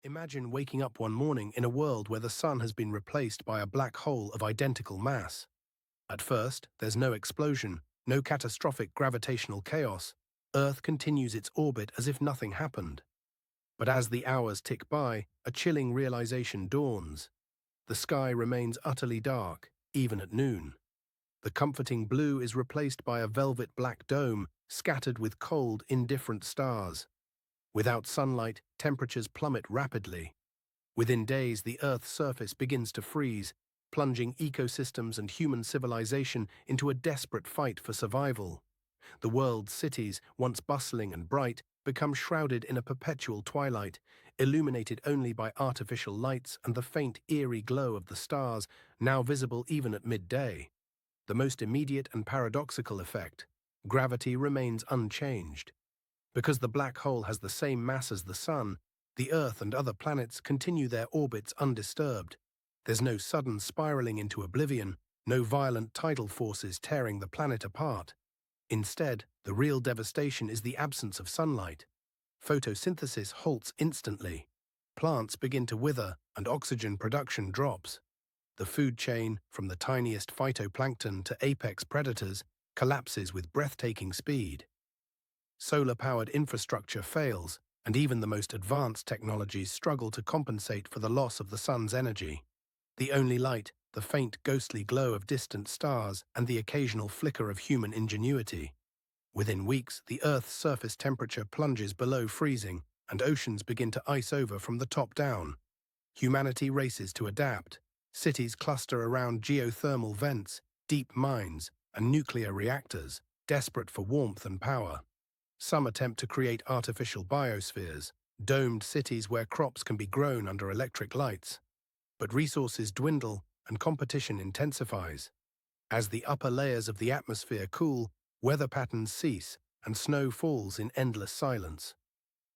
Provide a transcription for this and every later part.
Imagine waking up one morning in a world where the sun has been replaced by a black hole of identical mass. At first, there's no explosion, no catastrophic gravitational chaos. Earth continues its orbit as if nothing happened. But as the hours tick by, a chilling realization dawns. The sky remains utterly dark, even at noon. The comforting blue is replaced by a velvet black dome scattered with cold, indifferent stars. Without sunlight, temperatures plummet rapidly. Within days, the Earth's surface begins to freeze, plunging ecosystems and human civilization into a desperate fight for survival. The world's cities, once bustling and bright, become shrouded in a perpetual twilight, illuminated only by artificial lights and the faint, eerie glow of the stars, now visible even at midday. The most immediate and paradoxical effect: gravity remains unchanged. Because the black hole has the same mass as the sun, the Earth and other planets continue their orbits undisturbed. There's no sudden spiraling into oblivion, no violent tidal forces tearing the planet apart. Instead, the real devastation is the absence of sunlight. Photosynthesis halts instantly. Plants begin to wither and oxygen production drops. The food chain, from the tiniest phytoplankton to apex predators, collapses with breathtaking speed. Solar-powered infrastructure fails, and even the most advanced technologies struggle to compensate for the loss of the sun's energy. The only light, the faint ghostly glow of distant stars and the occasional flicker of human ingenuity. Within weeks, the Earth's surface temperature plunges below freezing, and oceans begin to ice over from the top down. Humanity races to adapt. Cities cluster around geothermal vents, deep mines, and nuclear reactors, desperate for warmth and power. Some attempt to create artificial biospheres, domed cities where crops can be grown under electric lights. But resources dwindle and competition intensifies. As the upper layers of the atmosphere cool, weather patterns cease and snow falls in endless silence.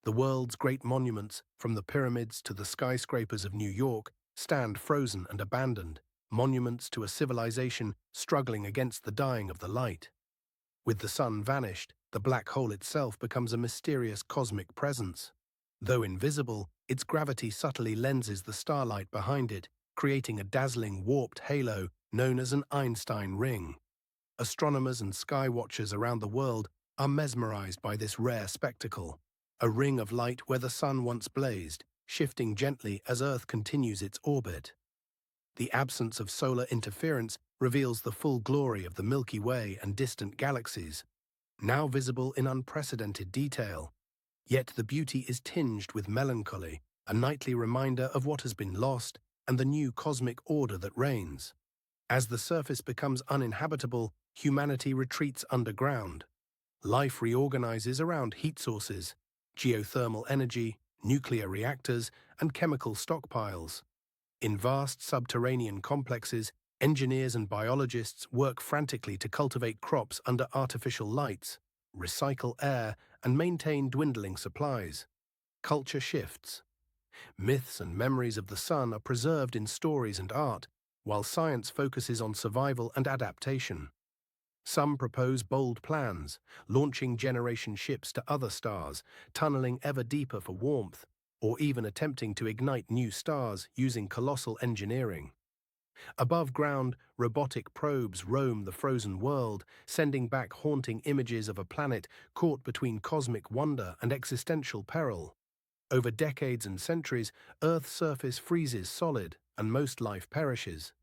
The world's great monuments, from the pyramids to the skyscrapers of New York, stand frozen and abandoned, monuments to a civilization struggling against the dying of the light. With the sun vanished, the black hole itself becomes a mysterious cosmic presence. Though invisible, its gravity subtly lenses the starlight behind it, creating a dazzling warped halo known as an Einstein ring. Astronomers and sky watchers around the world are mesmerized by this rare spectacle, a ring of light where the sun once blazed, shifting gently as Earth continues its orbit. The absence of solar interference reveals the full glory of the Milky Way and distant galaxies, now visible in unprecedented detail. Yet the beauty is tinged with melancholy, a nightly reminder of what has been lost and the new cosmic order that reigns. As the surface becomes uninhabitable, humanity retreats underground. Life reorganizes around heat sources, geothermal energy, nuclear reactors, and chemical stockpiles. In vast subterranean complexes, engineers and biologists work frantically to cultivate crops under artificial lights, recycle air, and maintain dwindling supplies. Culture shifts. Myths and memories of the sun are preserved in stories and art, while science focuses on survival and adaptation. Some propose bold plans, launching generation ships to other stars, tunneling ever deeper for warmth, or even attempting to ignite new stars using colossal engineering. Above ground, robotic probes roam the frozen world, sending back haunting images of a planet caught between cosmic wonder and existential peril. Over decades and centuries, Earth's surface freezes solid, and most life perishes.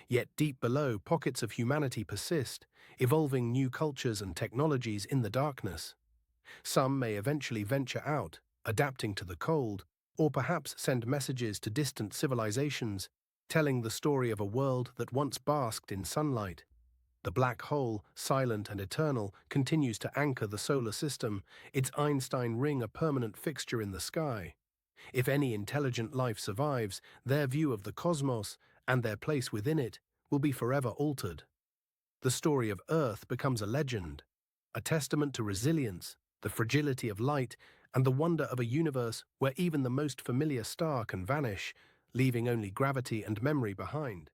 Yet deep below, pockets of humanity persist, evolving new cultures and technologies in the darkness. Some may eventually venture out, adapting to the cold, or perhaps send messages to distant civilizations, telling the story of a world that once basked in sunlight. The black hole, silent and eternal, continues to anchor the solar system, its Einstein ring a permanent fixture in the sky. If any intelligent life survives, their view of the cosmos and their place within it will be forever altered. The story of Earth becomes a legend, a testament to resilience, the fragility of light, and the wonder of a universe where even the most familiar star can vanish, leaving only gravity and memory behind.